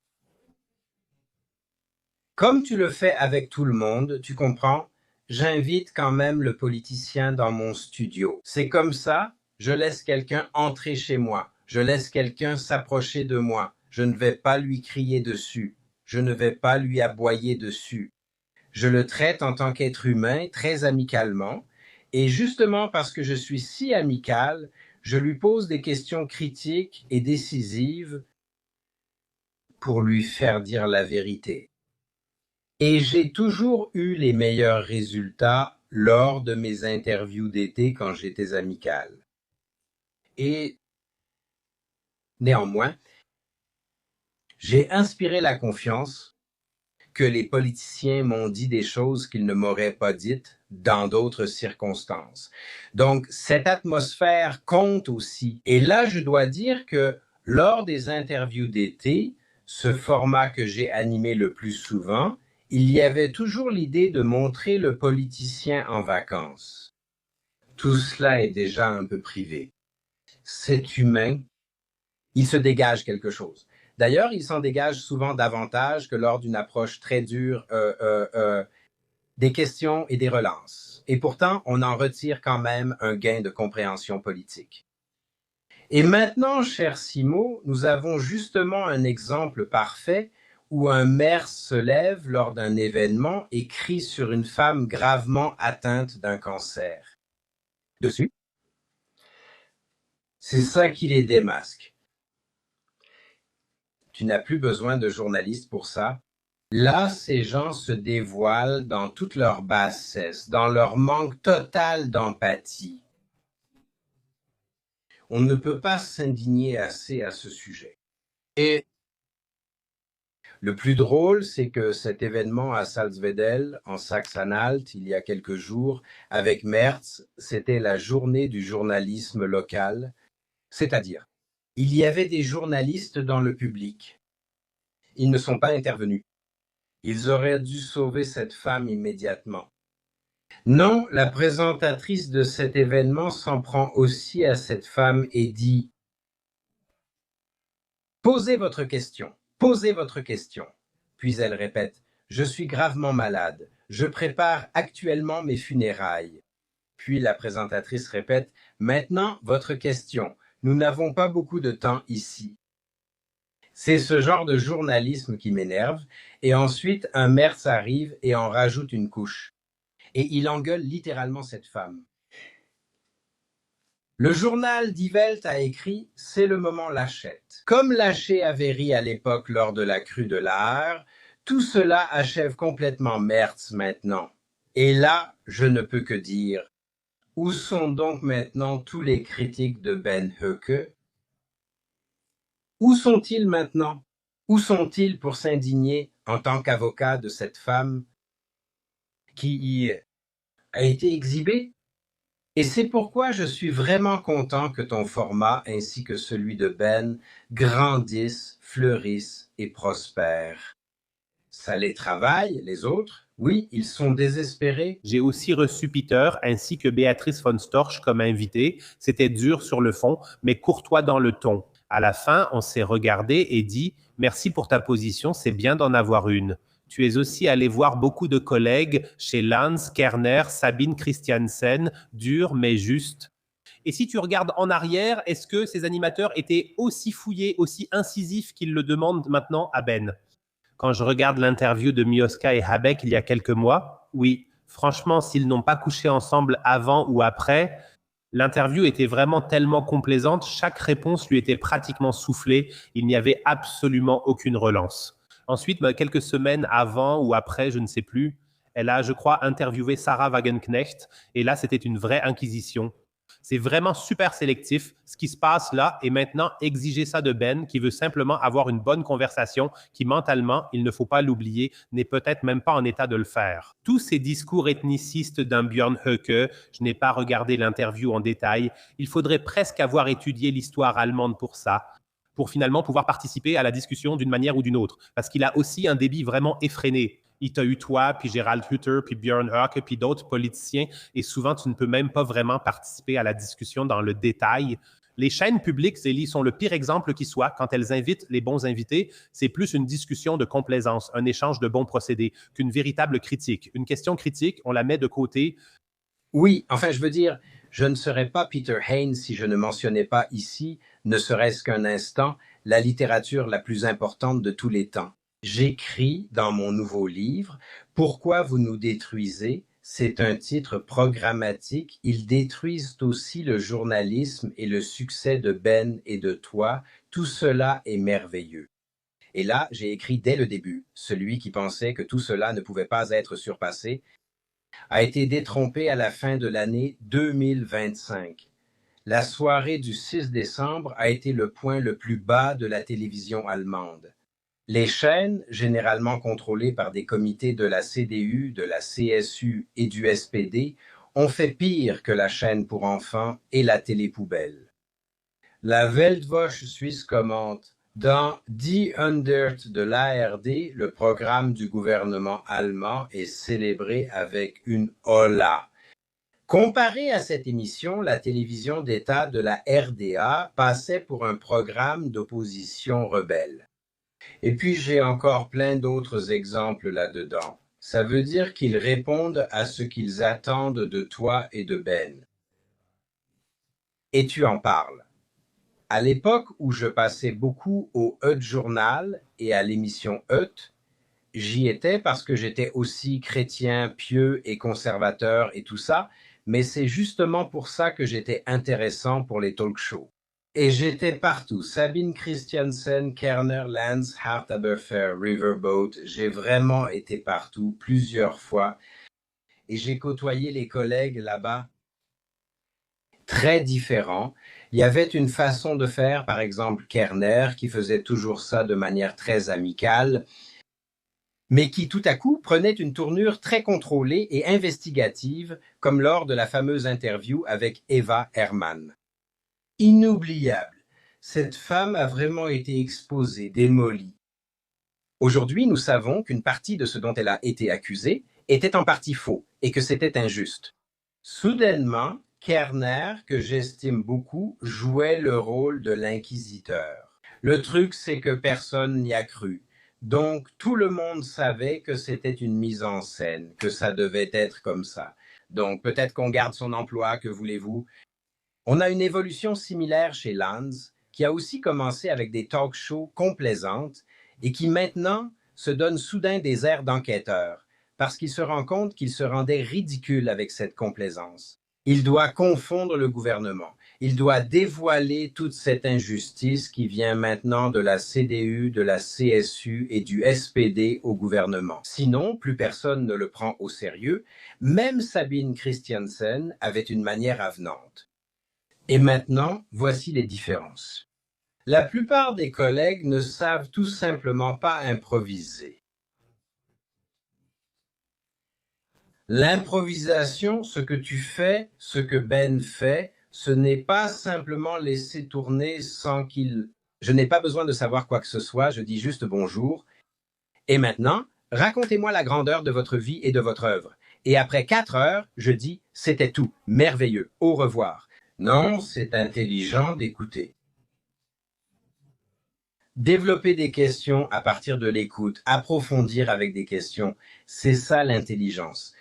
Comme tu le fais avec tout le monde, tu comprends? J'invite quand même le politicien dans mon studio. C'est comme ça, je laisse quelqu'un entrer chez moi. Je laisse quelqu'un s'approcher de moi. Je ne vais pas lui crier dessus. Je ne vais pas lui aboyer dessus. Je le traite en tant qu'être humain, très amicalement. Et justement parce que je suis si amical, je lui pose des questions critiques et décisives pour lui faire dire la vérité. Et j'ai toujours eu les meilleurs résultats lors de mes interviews d'été quand j'étais amical. Et néanmoins, j'ai inspiré la confiance que les politiciens m'ont dit des choses qu'ils ne m'auraient pas dites dans d'autres circonstances. Donc, cette atmosphère compte aussi. Et là, je dois dire que lors des interviews d'été, ce format que j'ai animé le plus souvent, Il y avait toujours l'idée de montrer le politicien en vacances. Tout cela est déjà un peu privé. C'est humain. Il se dégage quelque chose. D'ailleurs, il s'en dégage souvent davantage que lors d'une approche très dure des questions et des relances. Et pourtant, on en retire quand même un gain de compréhension politique. Et maintenant, cher Simo, nous avons justement un exemple parfait où un maire se lève lors d'un événement et crie sur une femme gravement atteinte d'un cancer. Dessus, c'est ça qui les démasque. Tu n'as plus besoin de journalistes pour ça. Là, ces gens se dévoilent dans toute leur bassesse, dans leur manque total d'empathie. On ne peut pas s'indigner assez à ce sujet. Et le plus drôle, c'est que cet événement à Salzwedel, en Saxe-Anhalt, il y a quelques jours, avec Merz, c'était la journée du journalisme local, c'est-à-dire, il y avait des journalistes dans le public. Ils ne sont pas intervenus. Ils auraient dû sauver cette femme immédiatement. Non, la présentatrice de cet événement s'en prend aussi à cette femme et dit « Posez votre question, posez votre question ». Puis elle répète « Je suis gravement malade, je prépare actuellement mes funérailles ». Puis la présentatrice répète « Maintenant, votre question, nous n'avons pas beaucoup de temps ici ». C'est ce genre de journalisme qui m'énerve, et ensuite un Merz arrive et en rajoute une couche. Et il engueule littéralement cette femme. Le journal Die Welt a écrit « C'est le moment Laschet ». Comme Laschet avait ri à l'époque lors de la crue de l'Aar, tout cela achève complètement Merz maintenant. Et là, je ne peux que dire, où sont donc maintenant tous les critiques de Ben Höcke? Où sont-ils maintenant? Où sont-ils pour s'indigner en tant qu'avocat de cette femme qui a été exhibée? Et c'est pourquoi je suis vraiment content que ton format ainsi que celui de Ben grandissent, fleurissent et prospèrent. Ça les travaille, les autres. Oui, ils sont désespérés. J'ai aussi reçu Peter ainsi que Béatrice von Storch comme invité. C'était dur sur le fond, mais courtois dans le ton. À la fin, on s'est regardé et dit « Merci pour ta position, c'est bien d'en avoir une ». Tu es aussi allé voir beaucoup de collègues chez Lanz, Kerner, Sabine Christiansen, dur mais juste. Et si tu regardes en arrière, est-ce que ces animateurs étaient aussi fouillés, aussi incisifs qu'ils le demandent maintenant à Ben? Quand je regarde l'interview de Mioska et Habeck il y a quelques mois, oui, franchement, s'ils n'ont pas couché ensemble avant ou après, l'interview était vraiment tellement complaisante, chaque réponse lui était pratiquement soufflée, il n'y avait absolument aucune relance. Ensuite, quelques semaines avant ou après, je ne sais plus, elle a, je crois, interviewé Sarah Wagenknecht, et là, c'était une vraie inquisition. C'est vraiment super sélectif ce qui se passe là et maintenant exiger ça de Ben qui veut simplement avoir une bonne conversation qui mentalement, il ne faut pas l'oublier, n'est peut-être même pas en état de le faire. Tous ces discours ethnicistes d'un Björn Höcke, je n'ai pas regardé l'interview en détail, il faudrait presque avoir étudié l'histoire allemande pour ça, pour finalement pouvoir participer à la discussion d'une manière ou d'une autre, parce qu'il a aussi un débit vraiment effréné. Il t'a eu toi, puis Gerald Hüther, puis Björn Höcke, puis d'autres politiciens, et souvent, tu ne peux même pas vraiment participer à la discussion dans le détail. Les chaînes publiques, Zélie, sont le pire exemple qui soit. Quand elles invitent les bons invités, c'est plus une discussion de complaisance, un échange de bons procédés qu'une véritable critique. Une question critique, on la met de côté. Oui, enfin, je veux dire, je ne serais pas Peter Hain si je ne mentionnais pas ici, ne serait-ce qu'un instant, la littérature la plus importante de tous les temps. J'écris dans mon nouveau livre « Pourquoi vous nous détruisez ?» C'est un titre programmatique. Ils détruisent aussi le journalisme et le succès de Ben et de toi. Tout cela est merveilleux. Et là, j'ai écrit dès le début, celui qui pensait que tout cela ne pouvait pas être surpassé a été détrompé à la fin de l'année 2025. La soirée du 6 décembre a été le point le plus bas de la télévision allemande. Les chaînes, généralement contrôlées par des comités de la CDU, de la CSU et du SPD, ont fait pire que la chaîne pour enfants et la télé-poubelle. La Weltwoche suisse commente Dans Die Hundert de l'ARD, le programme du gouvernement allemand est célébré avec une hola. Comparé à cette émission, la télévision d'État de la RDA passait pour un programme d'opposition rebelle. Et puis j'ai encore plein d'autres exemples là-dedans. Ça veut dire qu'ils répondent à ce qu'ils attendent de toi et de Ben. Et tu en parles. À l'époque où je passais beaucoup au Heut Journal et à l'émission Heut, j'y étais parce que j'étais aussi chrétien, pieux et conservateur et tout ça, mais c'est justement pour ça que j'étais intéressant pour les talk shows. Et j'étais partout. Sabine Christiansen, Kerner, Lance, Hartaberfer, Riverboat. J'ai vraiment été partout plusieurs fois. Et j'ai côtoyé les collègues là-bas très différents. Il y avait une façon de faire, par exemple Kerner, qui faisait toujours ça de manière très amicale, mais qui tout à coup prenait une tournure très contrôlée et investigative, comme lors de la fameuse interview avec Eva Hermann. Inoubliable. Cette femme a vraiment été exposée, démolie. Aujourd'hui, nous savons qu'une partie de ce dont elle a été accusée était en partie faux et que c'était injuste. Soudainement, Kerner, que j'estime beaucoup, jouait le rôle de l'inquisiteur. Le truc, c'est que personne n'y a cru. Donc, tout le monde savait que c'était une mise en scène, que ça devait être comme ça. Donc, peut-être qu'on garde son emploi, que voulez-vous? On a une évolution similaire chez Lanz, qui a aussi commencé avec des talk-shows complaisantes et qui maintenant se donne soudain des airs d'enquêteur, parce qu'il se rend compte qu'il se rendait ridicule avec cette complaisance. Il doit confondre le gouvernement. Il doit dévoiler toute cette injustice qui vient maintenant de la CDU, de la CSU et du SPD au gouvernement. Sinon, plus personne ne le prend au sérieux. Même Sabine Christiansen avait une manière avenante. Et maintenant, voici les différences. La plupart des collègues ne savent tout simplement pas improviser. L'improvisation, ce que tu fais, ce que Ben fait, ce n'est pas simplement laisser tourner sans qu'il... Je n'ai pas besoin de savoir quoi que ce soit, je dis juste bonjour. Et maintenant, racontez-moi la grandeur de votre vie et de votre œuvre. Et après 4 heures, je dis, c'était tout, merveilleux, au revoir. Non, c'est intelligent d'écouter. Développer des questions à partir de l'écoute, approfondir avec des questions, c'est ça l'intelligence.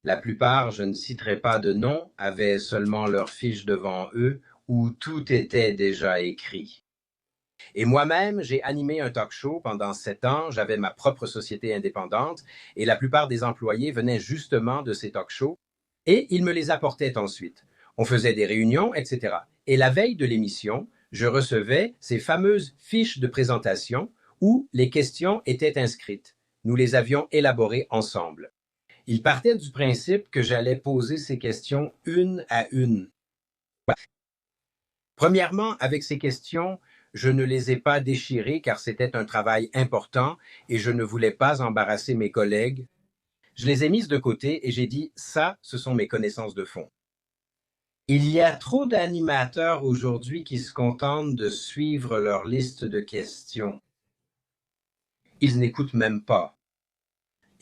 La plupart, je ne citerai pas de nom, avaient seulement leur fiche devant eux où tout était déjà écrit. Et moi-même, j'ai animé un talk show pendant 7 ans, j'avais ma propre société indépendante et la plupart des employés venaient justement de ces talk shows et ils me les apportaient ensuite. On faisait des réunions, etc. Et la veille de l'émission, je recevais ces fameuses fiches de présentation où les questions étaient inscrites. Nous les avions élaborées ensemble. Ils partaient du principe que j'allais poser ces questions une à une. Premièrement, avec ces questions, je ne les ai pas déchirées car c'était un travail important et je ne voulais pas embarrasser mes collègues. Je les ai mises de côté et j'ai dit, ça, ce sont mes connaissances de fond. Il y a trop d'animateurs aujourd'hui qui se contentent de suivre leur liste de questions. Ils n'écoutent même pas.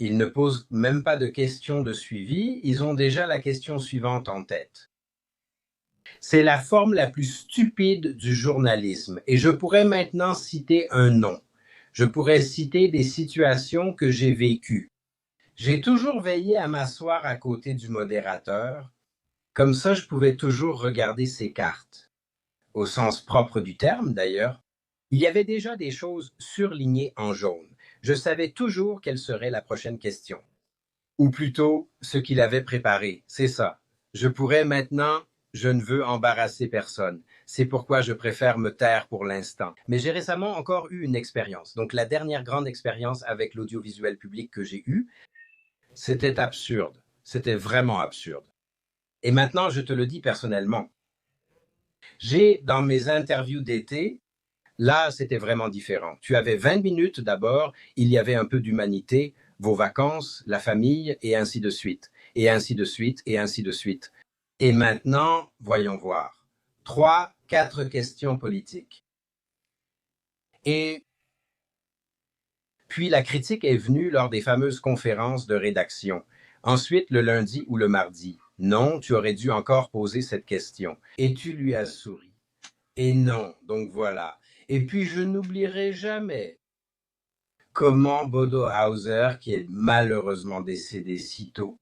Ils ne posent même pas de questions de suivi, ils ont déjà la question suivante en tête. C'est la forme la plus stupide du journalisme et je pourrais maintenant citer un nom. Je pourrais citer des situations que j'ai vécues. J'ai toujours veillé à m'asseoir à côté du modérateur. Comme ça, je pouvais toujours regarder ses cartes. Au sens propre du terme, d'ailleurs. Il y avait déjà des choses surlignées en jaune. Je savais toujours quelle serait la prochaine question. Ou plutôt, ce qu'il avait préparé. C'est ça. Je pourrais maintenant, je ne veux embarrasser personne. C'est pourquoi je préfère me taire pour l'instant. Mais j'ai récemment encore eu une expérience. Donc la dernière grande expérience avec l'audiovisuel public que j'ai eue, c'était absurde. C'était vraiment absurde. Et maintenant, je te le dis personnellement. J'ai, dans mes interviews d'été, là, c'était vraiment différent. Tu avais 20 minutes d'abord, il y avait un peu d'humanité, vos vacances, la famille, et ainsi de suite. Et ainsi de suite, et ainsi de suite. Et maintenant, voyons voir. 3, 4 questions politiques. Et puis la critique est venue lors des fameuses conférences de rédaction. Ensuite, le lundi ou le mardi. Non, tu aurais dû encore poser cette question. Et tu lui as souri. Et non, donc voilà. Et puis je n'oublierai jamais comment Bodo Hauser, qui est malheureusement décédé si tôt,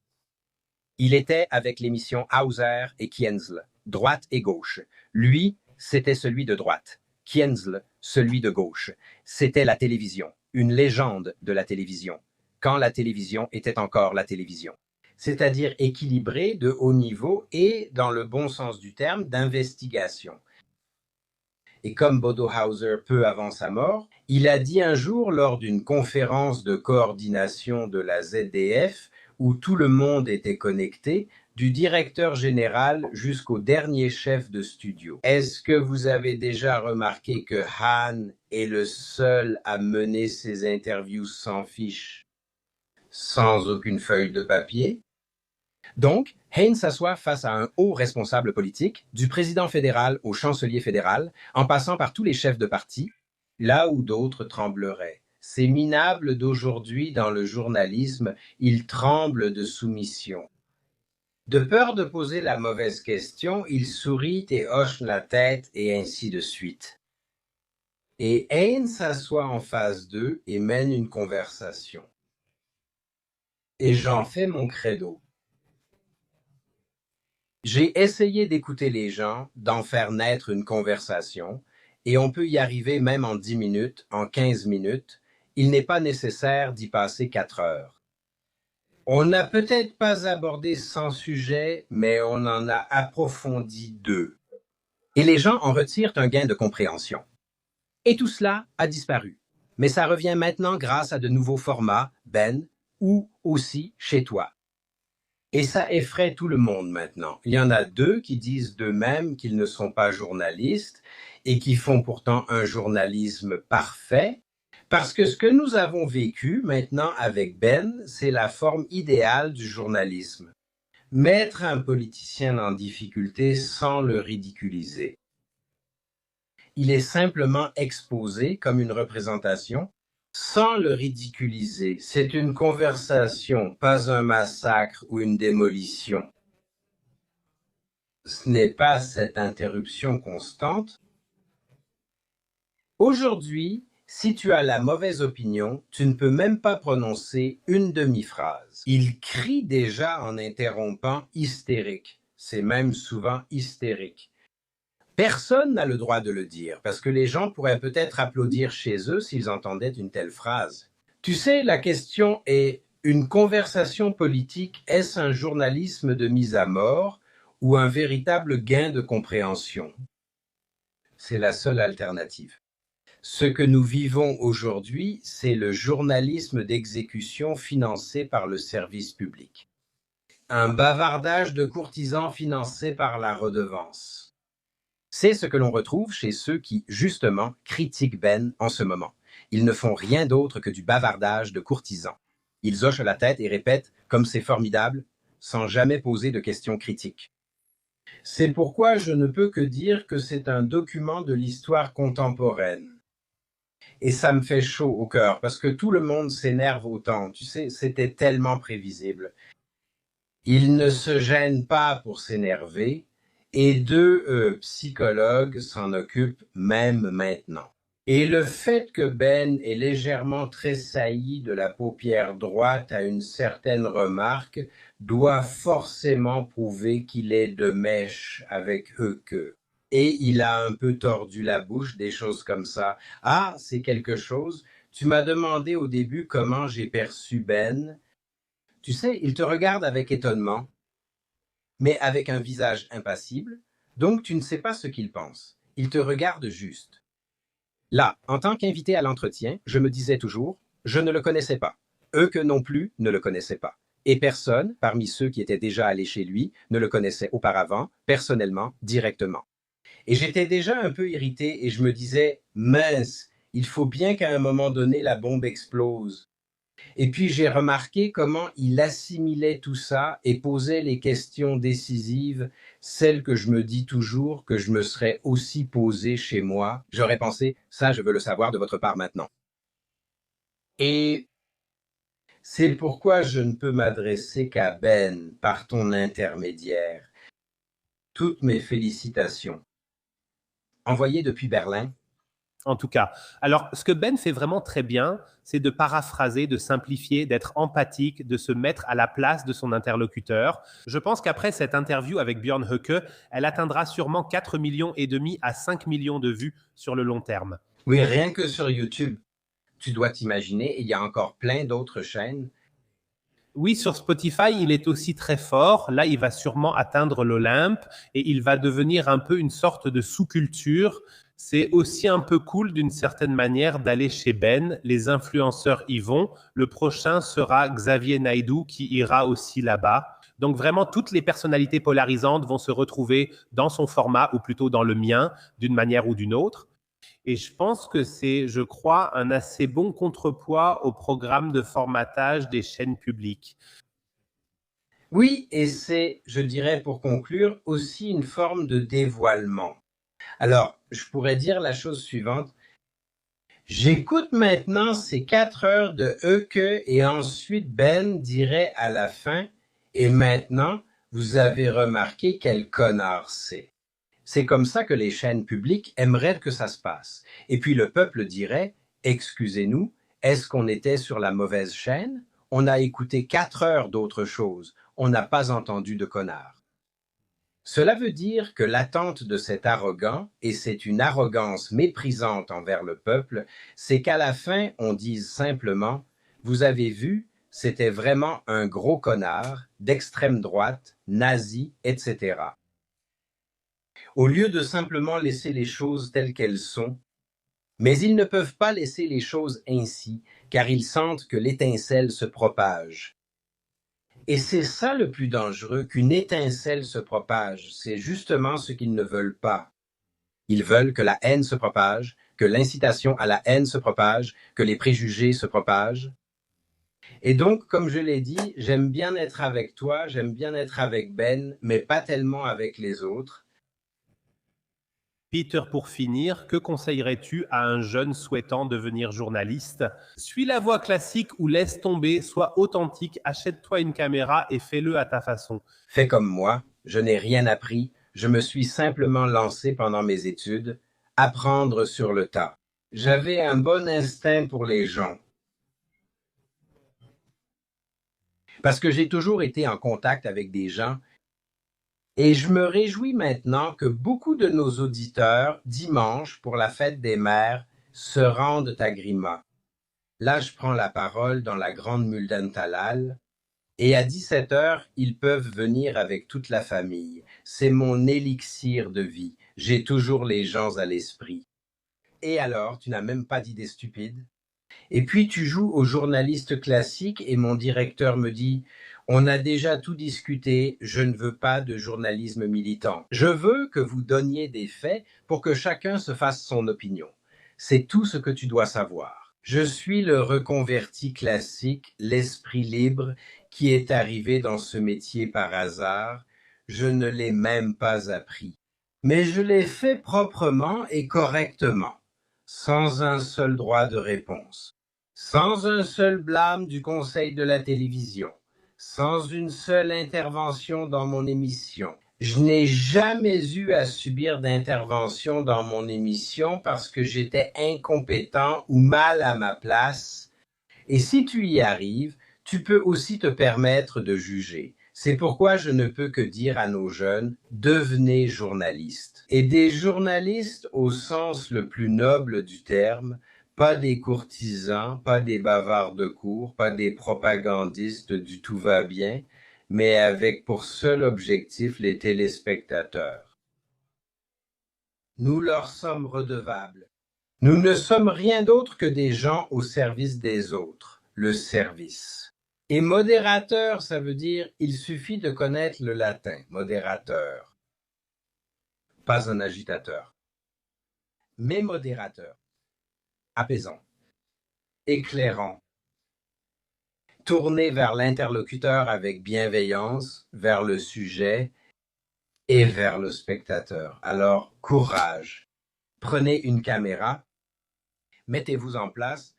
il était avec l'émission Hauser et Kienzle, droite et gauche. Lui, c'était celui de droite. Kienzle, celui de gauche. C'était la télévision, une légende de la télévision, quand la télévision était encore la télévision. C'est-à-dire équilibrée, de haut niveau et, dans le bon sens du terme, d'investigation. Et comme Bodo Hauser peu avant sa mort, il a dit un jour lors d'une conférence de coordination de la ZDF, où tout le monde était connecté, du directeur général jusqu'au dernier chef de studio. Est-ce que vous avez déjà remarqué que Hahn est le seul à mener ses interviews sans fiche, sans aucune feuille de papier? Donc, Haynes s'assoit face à un haut responsable politique, du président fédéral au chancelier fédéral, en passant par tous les chefs de parti, là où d'autres trembleraient. Ces minables d'aujourd'hui dans le journalisme, ils tremblent de soumission. De peur de poser la mauvaise question, ils sourient et hochent la tête et ainsi de suite. Et Haynes s'assoit en face d'eux et mène une conversation. Et j'en fais mon credo. J'ai essayé d'écouter les gens, d'en faire naître une conversation, et on peut y arriver même en 10 minutes, en 15 minutes. Il n'est pas nécessaire d'y passer 4 heures. On n'a peut-être pas abordé 100 sujets, mais on en a approfondi 2. Et les gens en retirent un gain de compréhension. Et tout cela a disparu. Mais ça revient maintenant grâce à de nouveaux formats, Ben, ou aussi chez toi. Et ça effraie tout le monde maintenant. Il y en a 2 qui disent d'eux-mêmes qu'ils ne sont pas journalistes et qui font pourtant un journalisme parfait, parce que ce que nous avons vécu maintenant avec Ben, c'est la forme idéale du journalisme. Mettre un politicien en difficulté sans le ridiculiser. Il est simplement exposé comme une représentation sans le ridiculiser. C'est une conversation, pas un massacre ou une démolition. Ce n'est pas cette interruption constante. Aujourd'hui, si tu as la mauvaise opinion, tu ne peux même pas prononcer une demi-phrase. Il crie déjà en interrompant hystérique. C'est même souvent hystérique. Personne n'a le droit de le dire, parce que les gens pourraient peut-être applaudir chez eux s'ils entendaient une telle phrase. Tu sais, la question est, une conversation politique, est-ce un journalisme de mise à mort ou un véritable gain de compréhension? C'est la seule alternative. Ce que nous vivons aujourd'hui, c'est le journalisme d'exécution financé par le service public. Un bavardage de courtisans financé par la redevance. C'est ce que l'on retrouve chez ceux qui, justement, critiquent Ben en ce moment. Ils ne font rien d'autre que du bavardage de courtisans. Ils hochent la tête et répètent « comme c'est formidable » sans jamais poser de questions critiques. C'est pourquoi je ne peux que dire que c'est un document de l'histoire contemporaine. Et ça me fait chaud au cœur, parce que tout le monde s'énerve autant. Tu sais, c'était tellement prévisible. Ils ne se gênent pas pour s'énerver, et 2 psychologues s'en occupent même maintenant. Et le fait que Ben ait légèrement tressailli de la paupière droite à une certaine remarque doit forcément prouver qu'il est de mèche avec eux que. Et il a un peu tordu la bouche, des choses comme ça. Ah, c'est quelque chose. Tu m'as demandé au début comment j'ai perçu Ben. Tu sais, il te regarde avec étonnement, mais avec un visage impassible, donc tu ne sais pas ce qu'il pense. Il te regarde juste. Là, en tant qu'invité à l'entretien, je me disais toujours, je ne le connaissais pas. Eux que non plus ne le connaissaient pas. Et personne, parmi ceux qui étaient déjà allés chez lui, ne le connaissait auparavant, personnellement, directement. Et j'étais déjà un peu irrité et je me disais, mince, il faut bien qu'à un moment donné la bombe explose. Et puis j'ai remarqué comment il assimilait tout ça et posait les questions décisives, celles que je me dis toujours que je me serais aussi posées chez moi. J'aurais pensé, ça je veux le savoir de votre part maintenant. Et c'est pourquoi je ne peux m'adresser qu'à Ben par ton intermédiaire. Toutes mes félicitations. Envoyées depuis Berlin. En tout cas. Alors, ce que Ben fait vraiment très bien, c'est de paraphraser, de simplifier, d'être empathique, de se mettre à la place de son interlocuteur. Je pense qu'après cette interview avec Björn Höcke, elle atteindra sûrement 4,5 millions à 5 millions de vues sur le long terme. Oui, rien que sur YouTube. Tu dois t'imaginer, il y a encore plein d'autres chaînes. Oui, sur Spotify, il est aussi très fort. Là, il va sûrement atteindre l'Olympe et il va devenir un peu une sorte de sous-culture. C'est aussi un peu cool d'une certaine manière d'aller chez Ben. Les influenceurs y vont. Le prochain sera Xavier Naidoo qui ira aussi là-bas. Donc vraiment, toutes les personnalités polarisantes vont se retrouver dans son format ou plutôt dans le mien d'une manière ou d'une autre. Et je pense que c'est, je crois, un assez bon contrepoids au programme de formatage des chaînes publiques. Oui, et c'est, je dirais pour conclure, aussi une forme de dévoilement. Alors, je pourrais dire la chose suivante. J'écoute maintenant ces 4 heures de Euke et ensuite Ben dirait à la fin, et maintenant, vous avez remarqué quel connard c'est. C'est comme ça que les chaînes publiques aimeraient que ça se passe. Et puis le peuple dirait, excusez-nous, est-ce qu'on était sur la mauvaise chaîne? On a écouté 4 heures d'autre chose. On n'a pas entendu de connard. Cela veut dire que l'attente de cet arrogant, et c'est une arrogance méprisante envers le peuple, c'est qu'à la fin, on dise simplement, vous avez vu, c'était vraiment un gros connard, d'extrême droite, nazi, etc. Au lieu de simplement laisser les choses telles qu'elles sont, mais ils ne peuvent pas laisser les choses ainsi, car ils sentent que l'étincelle se propage. Et c'est ça le plus dangereux, qu'une étincelle se propage. C'est justement ce qu'ils ne veulent pas. Ils veulent que la haine se propage, que l'incitation à la haine se propage, que les préjugés se propagent. Et donc, comme je l'ai dit, j'aime bien être avec toi, j'aime bien être avec Ben, mais pas tellement avec les autres. Peter, pour finir, que conseillerais-tu à un jeune souhaitant devenir journaliste? Suis la voie classique ou laisse tomber, sois authentique, achète-toi une caméra et fais-le à ta façon. Fais comme moi, je n'ai rien appris, je me suis simplement lancé pendant mes études, apprendre sur le tas. J'avais un bon instinct pour les gens, parce que j'ai toujours été en contact avec des gens, et je me réjouis maintenant que beaucoup de nos auditeurs, dimanche, pour la fête des mères, se rendent à Grima. Là, je prends la parole dans la grande Muldan Talal, et à 17 heures, ils peuvent venir avec toute la famille. C'est mon élixir de vie. J'ai toujours les gens à l'esprit. Et alors, tu n'as même pas d'idée stupide? Et puis tu joues au journaliste classique et mon directeur me dit, on a déjà tout discuté, je ne veux pas de journalisme militant. Je veux que vous donniez des faits pour que chacun se fasse son opinion. C'est tout ce que tu dois savoir. Je suis le reconverti classique, l'esprit libre, qui est arrivé dans ce métier par hasard. Je ne l'ai même pas appris. Mais je l'ai fait proprement et correctement, sans un seul droit de réponse, sans un seul blâme du conseil de la télévision, sans une seule intervention dans mon émission. Je n'ai jamais eu à subir d'intervention dans mon émission parce que j'étais incompétent ou mal à ma place. Et si tu y arrives, tu peux aussi te permettre de juger. C'est pourquoi je ne peux que dire à nos jeunes, devenez journalistes. Et des journalistes au sens le plus noble du terme, pas des courtisans, pas des bavards de cour, pas des propagandistes du tout va bien, mais avec pour seul objectif les téléspectateurs. Nous leur sommes redevables. Nous ne sommes rien d'autre que des gens au service des autres, le service. Et modérateur, ça veut dire il suffit de connaître le latin, modérateur, pas un agitateur, mais modérateur, apaisant, éclairant, Tournez vers l'interlocuteur avec bienveillance, vers le sujet et vers le spectateur. Alors, courage. Prenez une caméra, mettez-vous en place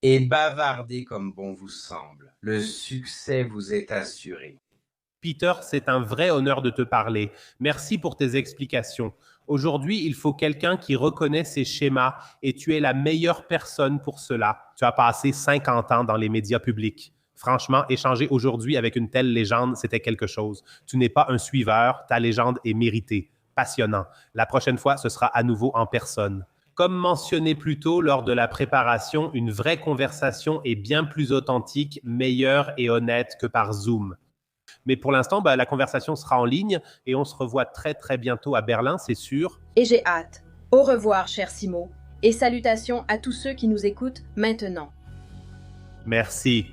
et bavardez comme bon vous semble. Le succès vous est assuré. Peter, c'est un vrai honneur de te parler. Merci pour tes explications. Aujourd'hui, il faut quelqu'un qui reconnaît ces schémas et tu es la meilleure personne pour cela. Tu as passé 50 ans dans les médias publics. Franchement, échanger aujourd'hui avec une telle légende, c'était quelque chose. Tu n'es pas un suiveur, ta légende est méritée. Passionnant. La prochaine fois, ce sera à nouveau en personne. Comme mentionné plus tôt lors de la préparation, une vraie conversation est bien plus authentique, meilleure et honnête que par Zoom. Mais pour l'instant, la conversation sera en ligne et on se revoit très très bientôt à Berlin, c'est sûr. Et j'ai hâte. Au revoir, cher Simo. Et salutations à tous ceux qui nous écoutent maintenant. Merci.